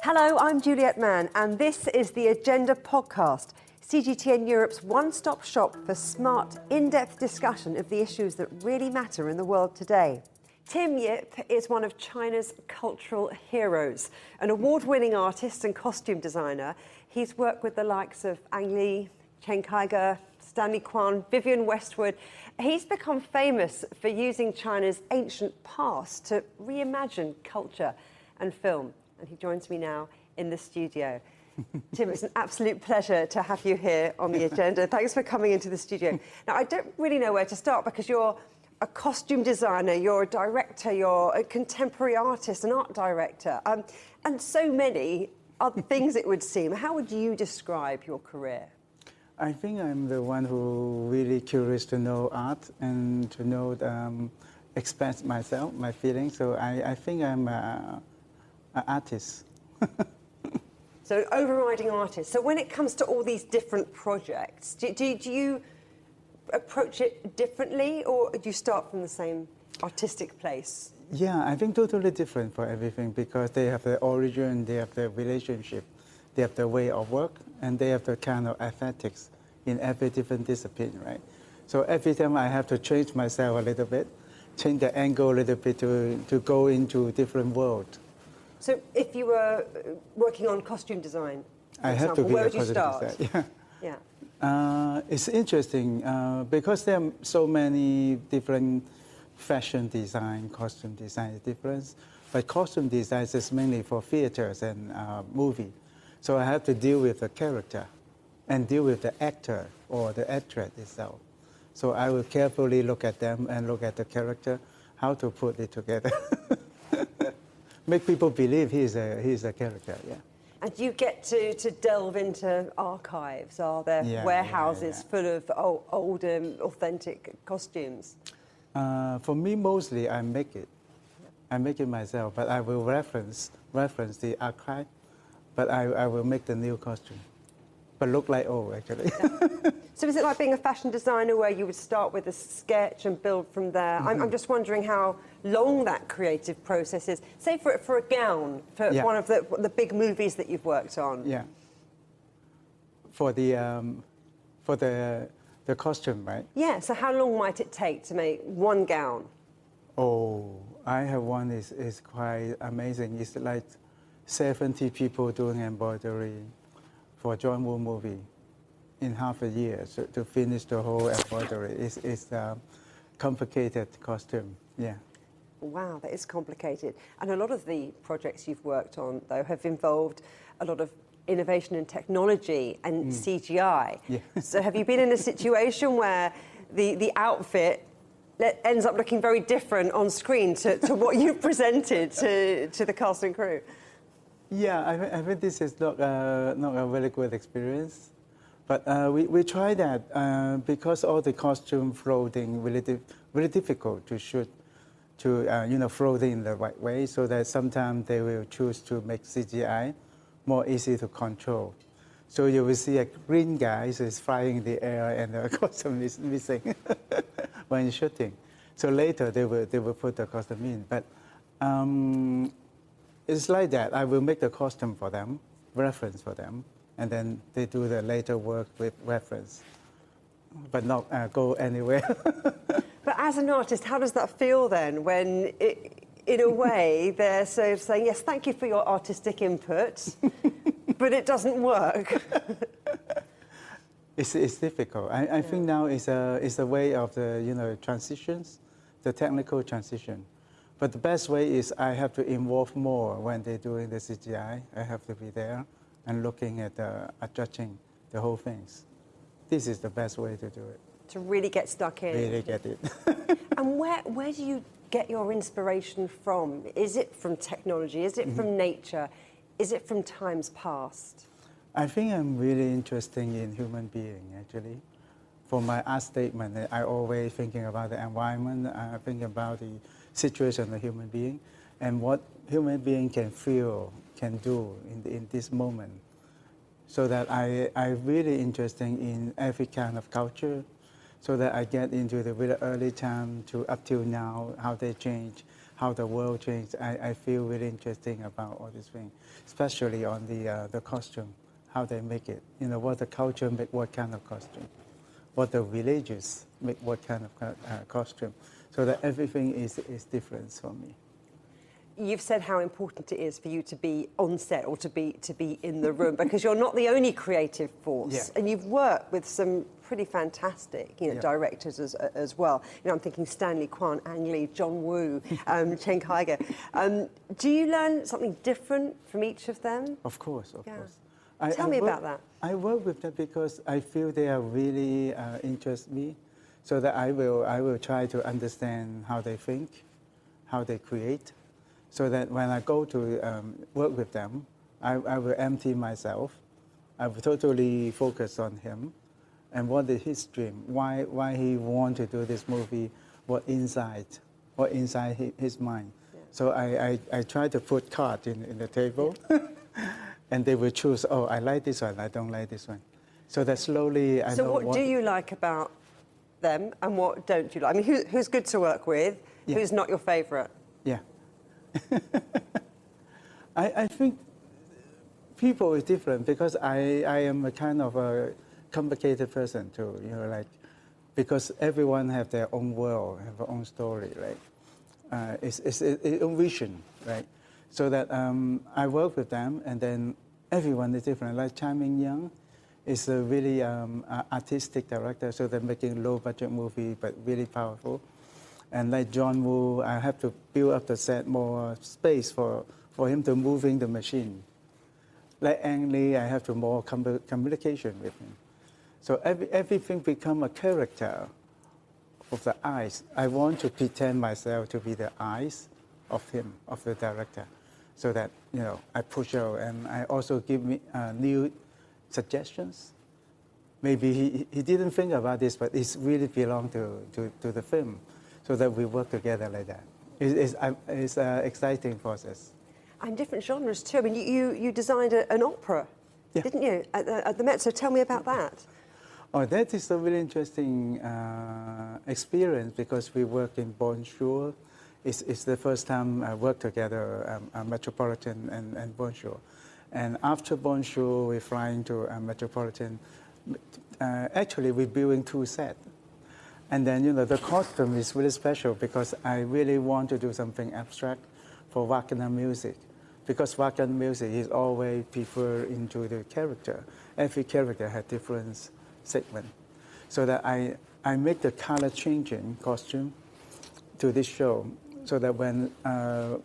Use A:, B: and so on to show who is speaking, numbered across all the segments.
A: Hello, I'm Juliet Mann, and this is the Agenda podcast, CGTN Europe's one-stop shop for smart, in-depth discussion of the issues that really matter in the world today. Tim Yip is one of China's cultural heroes, an award-winning artist and costume designer. He's worked with the likes of Ang Lee, Chen Kaige, Stanley Kwan, Vivienne Westwood. He's become famous for using China's ancient past to reimagine culture and film. And he joins me now in the studio. Tim, it's an absolute pleasure to have you here on the Agenda. Thanks for coming into the studio. Now, I don't really know where to start because you're a costume designer, you're a director, you're a contemporary artist, an art director, and so many other things it would seem. How would you describe your career?
B: I think I'm the one who really curious to know art and to know, express myself, my feelings. So I think I'm an artist.
A: So, overriding artist. So when it comes to all these different projects, do you approach it differently, or do you start from the same artistic place?
B: Yeah, I think totally different for everything because they have their origin, they have their relationship, they have their way of work, and they have the kind of aesthetics in every different discipline, right? So every time I have to change myself a little bit, change the angle a little bit to go into a different world.
A: So if you were working on costume design,
B: I have to be
A: where
B: a
A: would you
B: costume
A: start?
B: designer.
A: Yeah.
B: It's interesting because there are so many different fashion design, costume design is different, but costume design is mainly for theaters and movie. So I have to deal with the character and deal with the actor or the actress itself. So I will carefully look at them and look at the character, how to put it together. Make people believe he's a character, yeah.
A: And you get to delve into archives. Are there warehouses full of old authentic costumes?
B: For me, mostly I make it. I make it myself, but I will reference the archive, but I will make the new costume. But look like old, actually.
A: Yeah. So is it like being a fashion designer where you would start with a sketch and build from there? Mm-hmm. I'm just wondering how long that creative process is. Say for a gown, for one of the big movies that you've worked on.
B: Yeah. For the costume, right?
A: Yeah, so how long might it take to make one gown?
B: Oh, I have one is quite amazing. It's like 70 people doing embroidery for John Woo movie in half a year to finish the whole embroidery. It's a complicated costume, yeah.
A: Wow, that is complicated. And a lot of the projects you've worked on, though, have involved a lot of innovation in technology and CGI. Yeah. So have you been in a situation where the outfit ends up looking very different on screen to what you've presented to the cast and crew?
B: Yeah, I think this is not a very good experience. But we try that because all the costume floating really difficult to shoot, to floating in the right way. So that sometimes they will choose to make CGI more easy to control. So you will see a green guy is flying in the air and the costume is missing when shooting. So later they will put the costume in. But it's like that. I will make the costume for them, reference for them, and then they do the later work with reference, but not go anywhere.
A: But as an artist, how does that feel then when, in a way, they're sort of saying, yes, thank you for your artistic input, but it doesn't work?
B: It's difficult. I think now it's a way of the transitions, the technical transition. But the best way is I have to involve more when they're doing the CGI. I have to be there and looking at judging the whole things. This is the best way to do it.
A: To really get stuck in.
B: Really get it.
A: And where do you get your inspiration from? Is it from technology? Is it from nature? Is it from times past?
B: I think I'm really interested in human being, actually. For my art statement, I always thinking about the environment. I think about the situation of the human being and what human being can feel, can do in this moment. So that I'm really interested in every kind of culture, so that I get into the really early time to up till now, how they change, how the world changed. I feel really interesting about all these things, especially on the costume, how they make it. You know, what the culture make what kind of costume, what the villages make what kind of costume, so that everything is different for me.
A: You've said how important it is for you to be on set or to be in the room, because you're not the only creative force,
B: Yeah.
A: and you've worked with some pretty fantastic, directors as well. I'm thinking Stanley Kwan, Ang Lee, John Woo, Chen Kaige. Do you learn something different from each of them?
B: Of course, of
A: Yeah.
B: course.
A: Tell me about that.
B: I work with them because I feel they are really interest me, so that I will try to understand how they think, how they create, so that when I go to work with them, I will empty myself. I will totally focus on him, and what is his dream, why he want to do this movie, what inside his mind. Yeah. So I try to put cards in the table, and they will choose, oh, I like this one, I don't like this one. So that slowly I know.
A: So what do you like about them, and what don't you like? I mean, who's good to work with?
B: Yeah.
A: Who's not your favourite?
B: Yeah. I think people is different, because I am a kind of a complicated person too, because everyone have their own world, have their own story, right? It's a own vision, right? So that I work with them, and then everyone is different. Like Chai Ming-yang is a really artistic director, so they're making low budget movie, but really powerful. And like John Woo, I have to build up the set more space for him to moving the machine. Like Ang Lee, I have to more communication with him. So everything become a character of the eyes. I want to pretend myself to be the eyes of him, of the director, so that I push out, and I also give me new suggestions. Maybe he didn't think about this, but it really belongs to the film. So that we work together like that. It's an exciting process.
A: And different genres too. I mean, you designed an opera,
B: Yeah.
A: didn't you, at the Met? So tell me about that.
B: Oh, that is a really interesting experience, because we work in Bonjour. It's the first time I work together, Metropolitan and Bonjour. And after Bonjour, we're flying to Metropolitan. Actually, we're building 2 sets. And then, the costume is really special, because I really want to do something abstract for Wagner music. Because Wagner music is always preferred into the character. Every character has different segment. So that I make the color changing costume to this show, so that when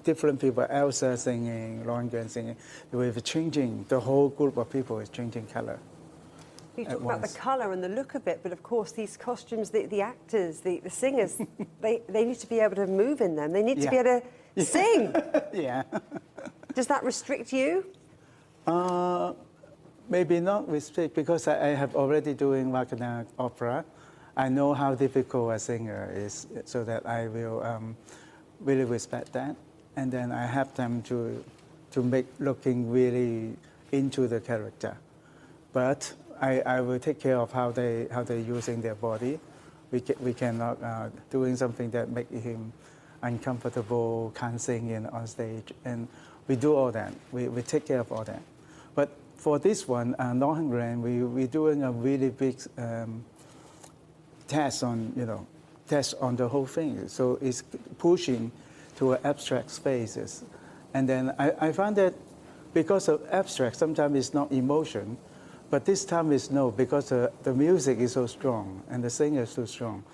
B: different people, Elsa singing, Longren singing, we're changing, the whole group of people is changing color.
A: You talk about the colour and the look of it, but of course these costumes, the actors, the singers, they need to be able to move in them. They need to be able to sing.
B: Yeah.
A: Does that restrict you?
B: Maybe not restrict, because I have already doing Wagner opera. I know how difficult a singer is, so that I will really respect that. And then I have them to make looking really into the character. But I will take care of how they're using their body. We cannot doing something that make him uncomfortable, can't sing on stage, and we do all that. We take care of all that. But for this one, Longren, we're doing a really big test on the whole thing. So it's pushing to abstract spaces, and then I found that because of abstract, sometimes it's not emotion. But this time is no, because the music is so strong and the singer is so strong.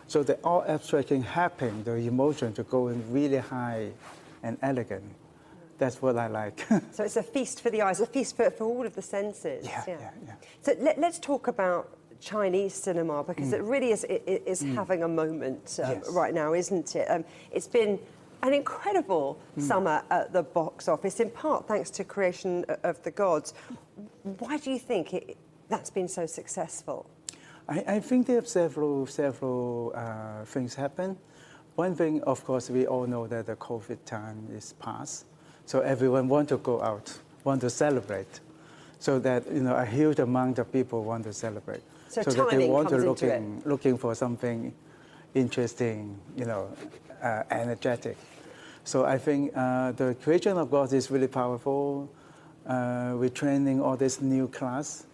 B: So the all abstracting happen, the emotion to go in really high and elegant. That's what I like.
A: So it's a feast for the eyes, a feast for all of the senses.
B: Yeah.
A: So let's talk about Chinese cinema, because it really is having a moment right now, isn't it? It's been an incredible summer at the box office, in part thanks to Creation of the Gods. Why do you think that's been so successful?
B: I think there have several things happen. One thing, of course, we all know that the COVID time is past, so everyone want to go out, want to celebrate, so that a huge amount of people want to celebrate.
A: So
B: that they want to
A: looking
B: for something interesting, energetic. So I think the creation of God is really powerful. We're training all this new class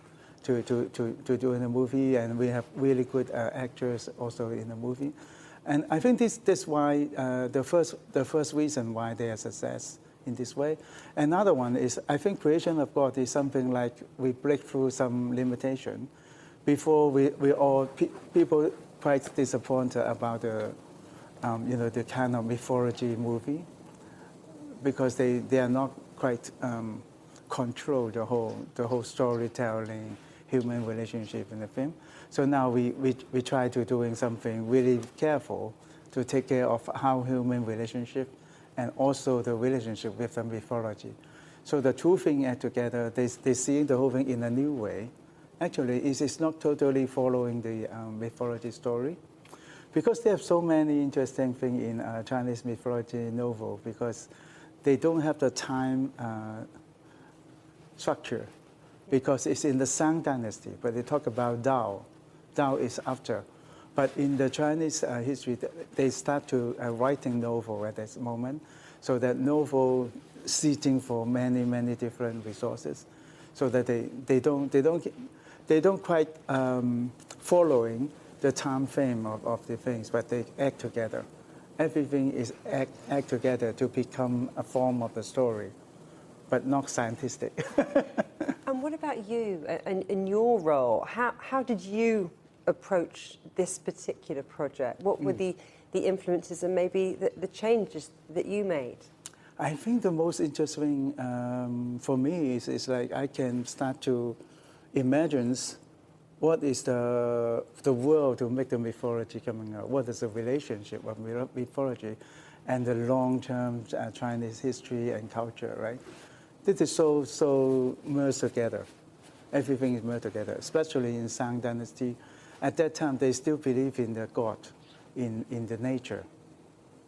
B: to do in the movie, and we have really good actors also in the movie. And I think this why the first reason why they are success in this way. Another one is I think creation of God is something like we break through some limitation. Before people quite disappointed about the the kind of mythology movie because they are not quite control the whole storytelling, human relationship in the film. So now we try to doing something really careful to take care of how human relationship and also the relationship with the mythology. So the two things add together, they see the whole thing in a new way. Actually, it's not totally following the mythology story. Because they have so many interesting things in Chinese mythology novel, because they don't have the time structure, because it's in the Shang Dynasty, but they talk about Dao. Dao is after. But in the Chinese history, they start to writing novel at this moment, so that novel seeking for many different resources, so that they don't quite following the time frame of the things, but they act together. Everything is act together to become a form of the story, but not scientific.
A: And what about you in your role? How did you approach this particular project? What were the influences and maybe the changes that you made?
B: I think the most interesting for me is like I can start to imagine what is the world to make the mythology coming out? What is the relationship of mythology and the long-term Chinese history and culture, right? This is so merged together. Everything is merged together, especially in Shang Dynasty. At that time, they still believe in the God, in the nature.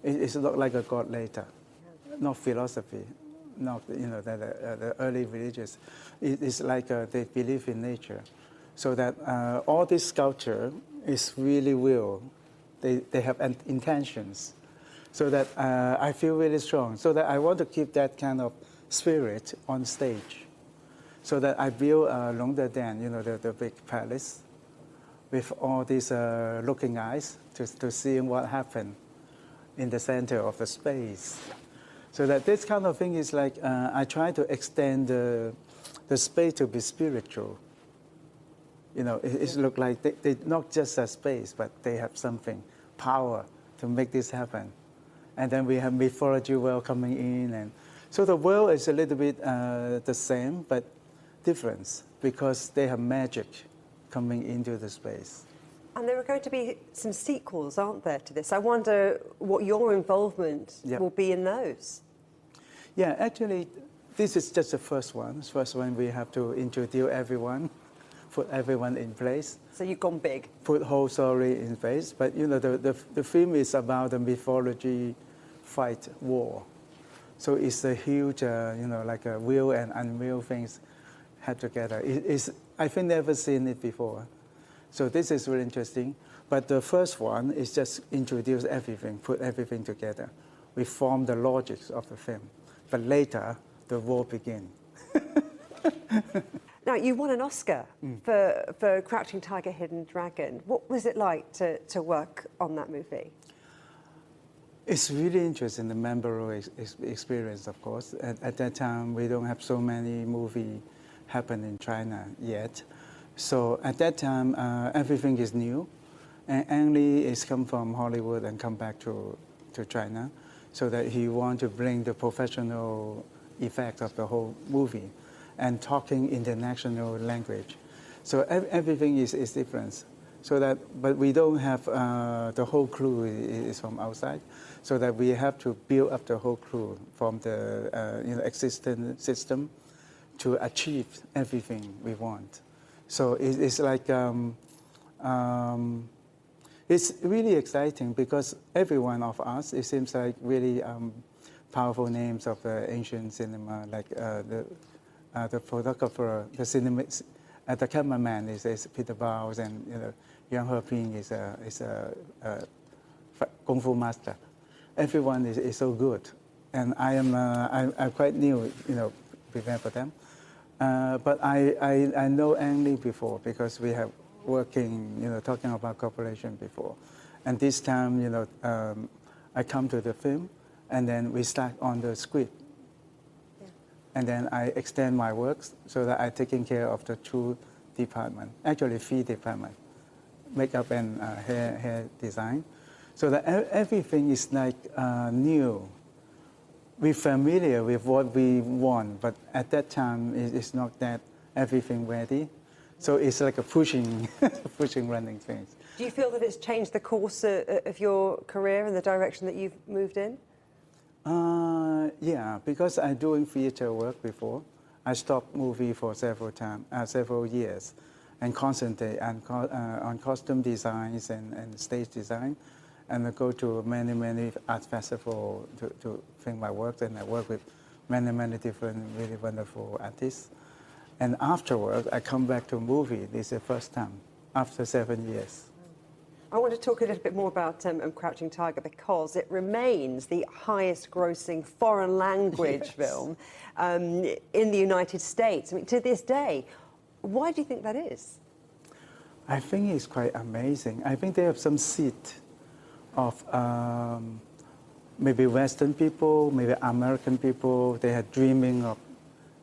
B: It's not like a God later, not philosophy, not the early religious. It's like they believe in nature. So that all this sculpture is really real. They have intentions. So that I feel really strong. So that I want to keep that kind of spirit on stage. So that I build Longde Dan, the big palace, with all these looking eyes to see what happened in the center of the space. So that this kind of thing is like, I try to extend the space to be spiritual. It looks like they not just a space, but they have something, power to make this happen. And then we have mythology world coming in. And so the world is a little bit the same, but different, because they have magic coming into the space.
A: And there are going to be some sequels, aren't there, to this? I wonder what your involvement will be in those.
B: Yeah, actually, this is just the first one. The first one, we have to introduce everyone, put everyone in place.
A: So you've gone big.
B: Put whole story in place. But, the film is about the mythology fight, war. So it's a huge, like a real and unreal things had together. I think never seen it before. So this is really interesting. But the first one is just introduce everything, put everything together. We form the logics of the film. But later, the war begins.
A: Now, you won an Oscar for Crouching Tiger, Hidden Dragon. What was it like to work on that movie?
B: It's really interesting, the memorable experience, of course. At that time, we don't have so many movies happen in China yet. So at that time, everything is new. And Ang Lee is come from Hollywood and come back to China, so that he want to bring the professional effect of the whole movie and talking international language. So everything is different. So that, but we don't have the whole crew is from outside, so that we have to build up the whole crew from the existing system to achieve everything we want. So it's like it's really exciting, because every one of us, it seems like really powerful names of ancient cinema, like the photographer, the cameraman is Peter Bowles, and Yang Heping is a kung fu master. Everyone is so good. and I'm quite new, prepare for them. But I know Ang Lee before because we have working, talking about cooperation before. And this time, I come to the film, and then we start on the script. Yeah. And then I extend my works so that I'm taking care of the two departments, actually 3 departments, makeup and hair design. So that everything is like new. We're familiar with what we want, but at that time, it's not that everything ready. So it's like a pushing, running things.
A: Do you feel that it's changed the course of your career and the direction that you've moved in?
B: Yeah, because I'm doing theater work before. I stopped movie for several years, and concentrate on costume designs and stage design. And I go to many art festivals to film my work, and I work with many different really wonderful artists. And afterwards, I come back to movie. This is the first time after 7 years.
A: I want to talk a little bit more about Crouching Tiger because it remains the highest grossing foreign language film in the United States. I mean, to this day. Why do you think that is?
B: I think it's quite amazing. I think they have some seed of maybe Western people, maybe American people. They are dreaming of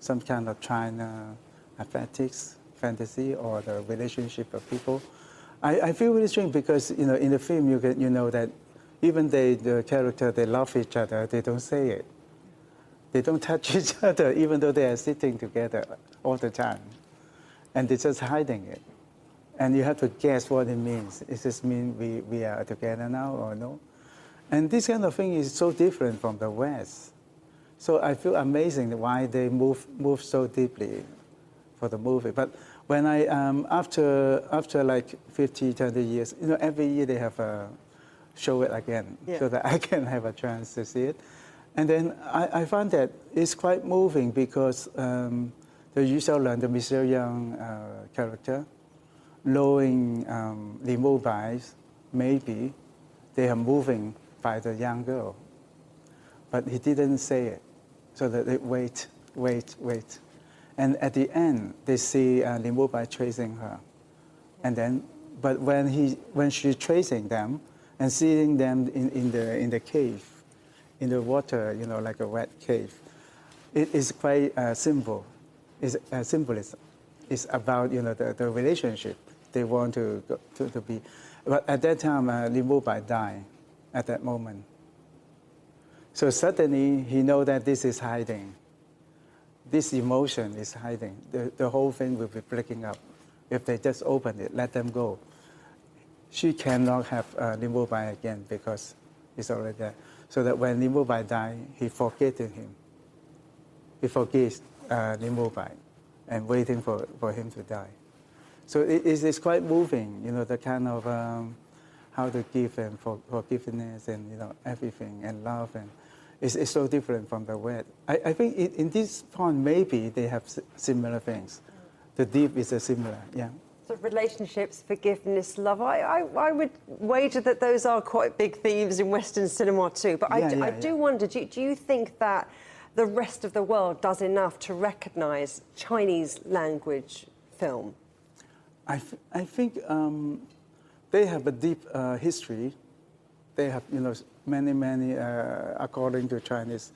B: some kind of China athletics, fantasy, or the relationship of people. I feel really strange because in the film you know that even the character, they love each other, they don't say it. They don't touch each other even though they are sitting together all the time. And they're just hiding it. And you have to guess what it means. Does this mean we are together now or no? And this kind of thing is so different from the West. So I feel amazing why they move so deeply for the movie. But when I, after like 50, 20 years, every year they have a show it again so that I can have a chance to see it. And then I find that it's quite moving because the Yu Xiaolan, the Mr. Young character, knowing the mobiles, maybe they are moving by the young girl. But he didn't say it. So that they wait. And at the end, they see Li Mubai chasing her. And then, but when she's chasing them and seeing them in the cave, in the water, like a wet cave, it is quite simple. It's symbolism. It's about the relationship they want to be. But at that time, Li Mubai died at that moment. So suddenly he knows that this is hiding. This emotion is hiding. The whole thing will be breaking up. If they just open it, let them go. She cannot have Li Mubai again because it's already there. So that when Li Mubai died, he forgetting him. He forgets Li Mubai and waiting for him to die. So it's quite moving, the kind of how to give and forgiveness and everything and love, and it's so different from the West. I think in this point maybe they have similar things. The deep is similar, yeah.
A: So relationships, forgiveness, love. I would wager that those are quite big themes in Western cinema too. But I do wonder, do you think that the rest of the world does enough to recognise Chinese language film?
B: I think they have a deep history. They have, many, according to Chinese,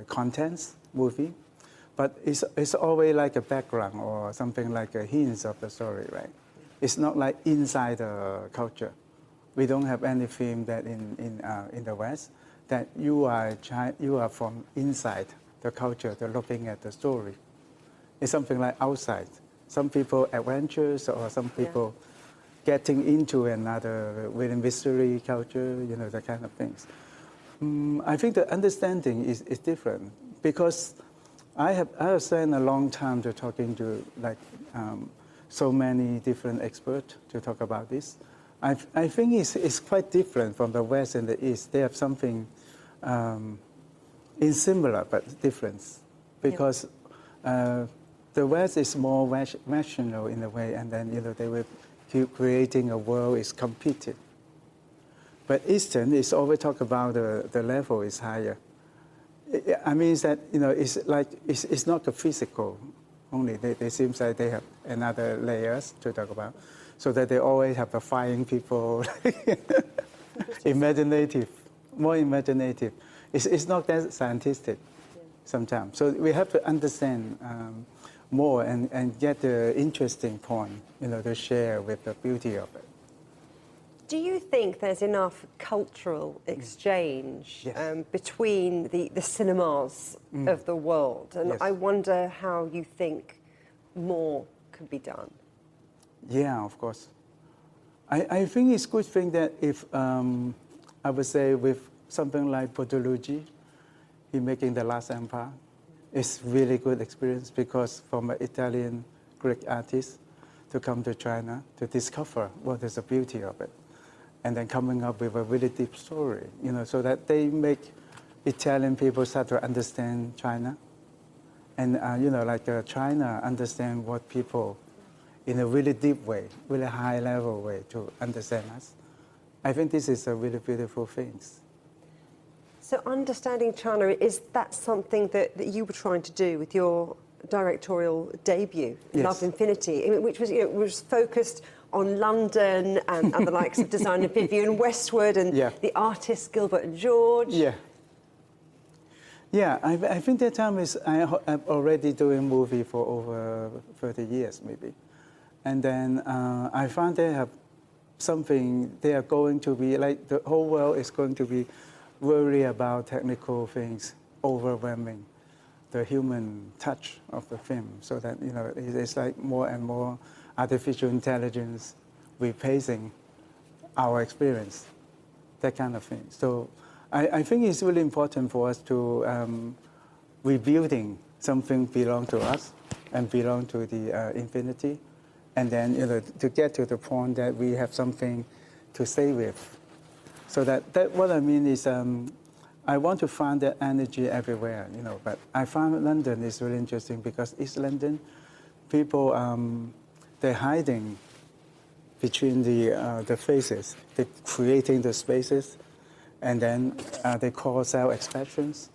B: contents, movie. But it's always like a background or something like a hint of the story, right? It's not like inside the culture. We don't have any film that in the West that you are from inside the culture, they're looking at the story. It's something like outside. Some people adventures or some people getting into another within mystery culture, that kind of things. I think the understanding is different because I have spent a long time to talking to so many different experts to talk about this. I think it's quite different from the West and the East. They have something in similar but different because the West is more rational in a way, and then they will keep creating a world is competed. But Eastern is always talk about the level is higher. I mean, is that, it's like, it's not the physical only. They seem like they have another layers to talk about. So that they always have a flying people, imaginative, more imaginative. It's not that scientific sometimes. So we have to understand more and get the interesting point, to share with the beauty of it.
A: Do you think there's enough cultural exchange
B: Yes.
A: between the cinemas of the world? And
B: Yes.
A: I wonder how you think more could be done.
B: Yeah, of course. I think it's a good thing that if, I would say with something like Portolucci, he making The Last Empire, it's really good experience because from an Italian Greek artist to come to China to discover what is the beauty of it. And then coming up with a really deep story, so that they make Italian people start to understand China. And, China understand what people in a really deep way, really high level way to understand us. I think this is a really beautiful thing.
A: So understanding China, is that something that you were trying to do with your directorial debut,
B: Yes.
A: Love Infinity, which was, was focused on London and the likes of designer Vivienne Westwood and the artists Gilbert and George?
B: Yeah. Yeah, I think that time is, I'm already doing movie for over 30 years maybe. And then I found they have something, they are going to be, like the whole world is going to be worried about technical things, overwhelming the human touch of the film. So that, it's like more and more artificial intelligence replacing our experience, that kind of thing. So I think it's really important for us to rebuilding something belong to us and belong to the infinity. And then, to get to the point that we have something to stay with. So that what I mean is, I want to find that energy everywhere, but I found London is really interesting because East London, people, they're hiding between the faces. They're creating the spaces, and then they call self-expressions,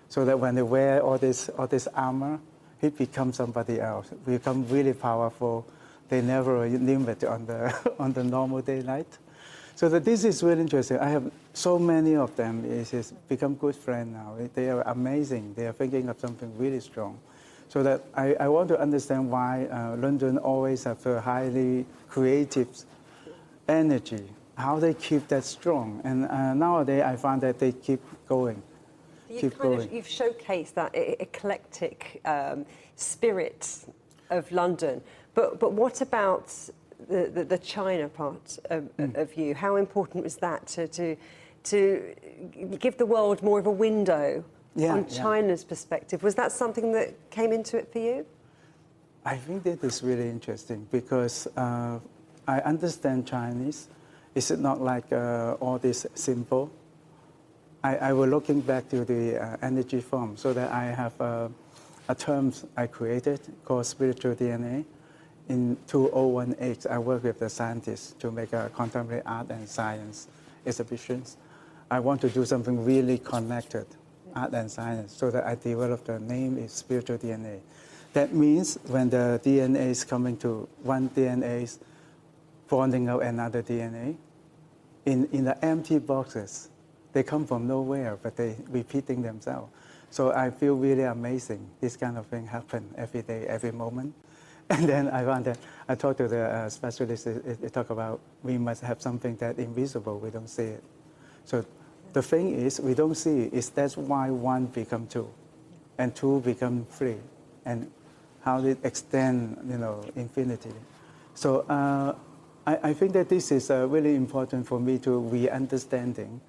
B: so that when they wear all this armor, it becomes somebody else. We become really powerful. They never limit on the normal daylight. So that this is really interesting. I have so many of them. It's become good friends now. They are amazing. They are thinking of something really strong. So that I want to understand why London always have a highly creative energy, how they keep that strong. And nowadays I find that they keep going.
A: You've showcased that eclectic spirit of London. But what about the China part of you? How important was that to give the world more of a window on China's perspective? Was that something that came into it for you?
B: I think that is really interesting because I understand Chinese. It's not like all this simple. I was looking back to the energy form so that I have a term I created called spiritual DNA. In 2018, I worked with the scientists to make a contemporary art and science exhibitions. I want to do something really connected, art and science, so that I developed the name is spiritual DNA. That means when the DNA is coming to one DNA is bonding out another DNA, in the empty boxes, they come from nowhere, but they repeating themselves. So I feel really amazing. This kind of thing happen every day, every moment. And then I found that I talked to the specialists. They talk about we must have something that invisible. We don't see it. So the thing is, we don't see it. That's why one become two, and two become three, and how it extend, infinity. So I think that this is really important for me to re-understanding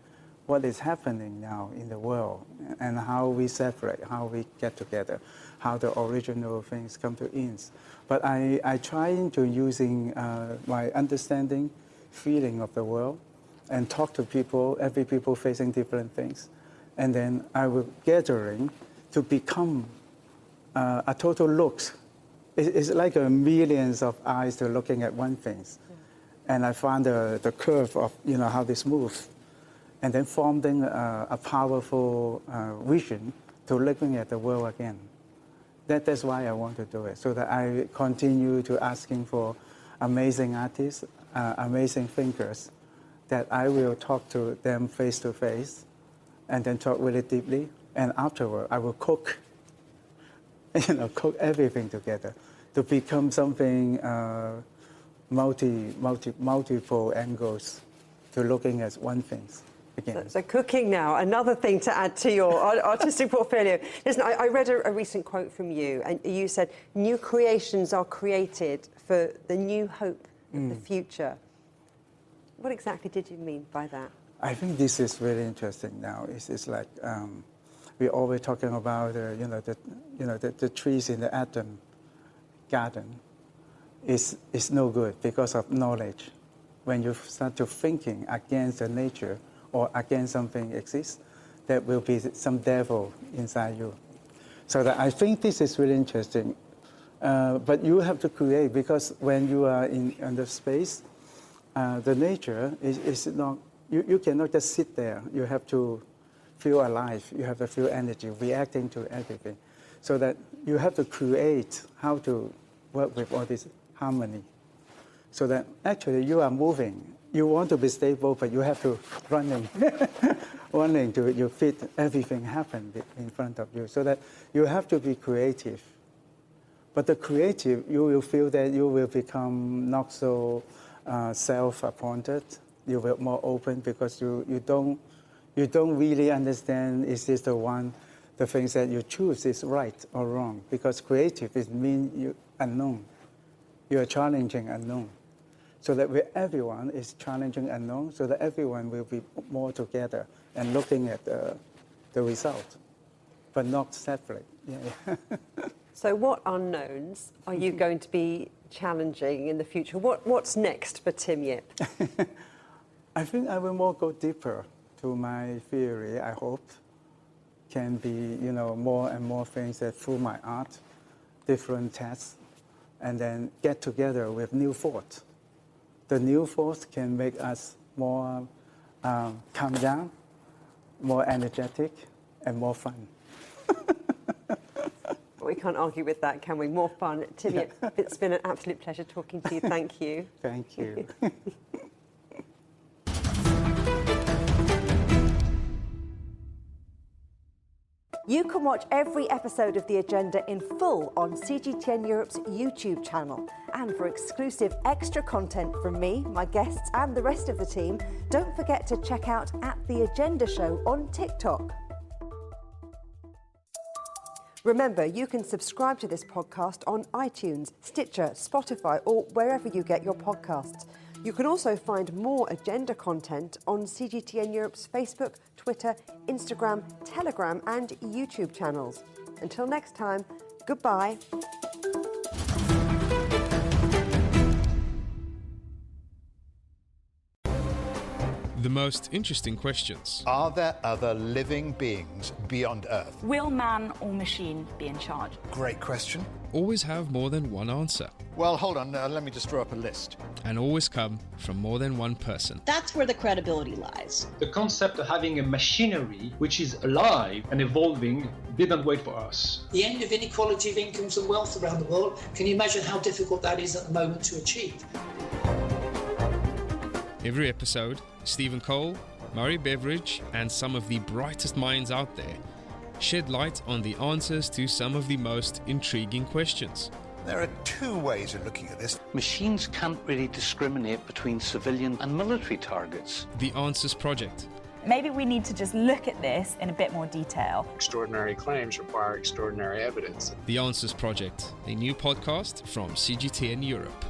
B: what is happening now in the world and how we separate, how we get together, how the original things come to ends. But I try into using my understanding, feeling of the world, and talk to people, every people facing different things. And then I will gathering to become a total looks. It's like a millions of eyes to looking at one thing. And I found the curve of, how this moves. and then forming a powerful vision to looking at the world again. That's why I want to do it, so that I continue to asking for amazing artists, amazing thinkers, that I will talk to them face to face, and then talk really deeply. And afterward, I will cook, cook everything together to become something multiple angles to looking at one thing.
A: So cooking now, another thing to add to your artistic portfolio. Listen, I read a recent quote from you, and you said, new creations are created for the new hope of the future. What exactly did you mean by that?
B: I think this is really interesting now. It's like we're always talking about the trees in the Eden garden is no good because of knowledge. When you start to thinking against the nature or against something exists, there will be some devil inside you. So that I think this is really interesting. But you have to create, because when you are in the space, the nature is not, you cannot just sit there. You have to feel alive. You have to feel energy, reacting to everything. So that you have to create how to work with all this harmony. So that actually you are moving. You want to be stable, but you have to running to you fit everything happen in front of you. So that you have to be creative. But the creative, you will feel that you will become not so self-appointed. You will more open, because you don't really understand, is this the things that you choose is right or wrong. Because creative is mean you unknown. You are challenging unknown. So that everyone is challenging unknown, so that everyone will be more together and looking at the result, but not separate. Yeah.
A: So what unknowns are you going to be challenging in the future? What's next for Tim Yip?
B: I think I will more go deeper to my theory. I hope can be more and more things that through my art, different tests, and then get together with new thought. The new thoughts can make us more calm down, more energetic, and more fun.
A: We can't argue with that, can we? More fun. Tim Yip, it's been an absolute pleasure talking to you. Thank you.
B: Thank you.
A: You can watch every episode of The Agenda in full on CGTN Europe's YouTube channel. And for exclusive extra content from me, my guests and the rest of the team, don't forget to check out The Agenda Show on TikTok. Remember, you can subscribe to this podcast on iTunes, Stitcher, Spotify, or wherever you get your podcasts. You can also find more Agenda content on CGTN Europe's Facebook, Twitter, Instagram, Telegram, and YouTube channels. Until next time, goodbye.
C: The most interesting questions.
D: Are there other living beings beyond Earth?
E: Will man or machine be in charge?
D: Great question.
C: Always have more than one answer.
D: Well, hold on, let me just draw up a list.
C: And always come from more than one person.
F: That's where the credibility lies.
G: The concept of having a machinery which is alive and evolving didn't wait for us.
H: The end of inequality of incomes and wealth around the world, can you imagine how difficult that is at the moment to achieve?
C: Every episode, Stephen Cole, Murray Beveridge, and some of the brightest minds out there shed light on the answers to some of the most intriguing questions.
D: There are two ways of looking at this.
I: Machines can't really discriminate between civilian and military targets.
C: The Answers Project.
E: Maybe we need to just look at this in a bit more detail.
J: Extraordinary claims require extraordinary evidence.
C: The Answers Project, a new podcast from CGTN Europe.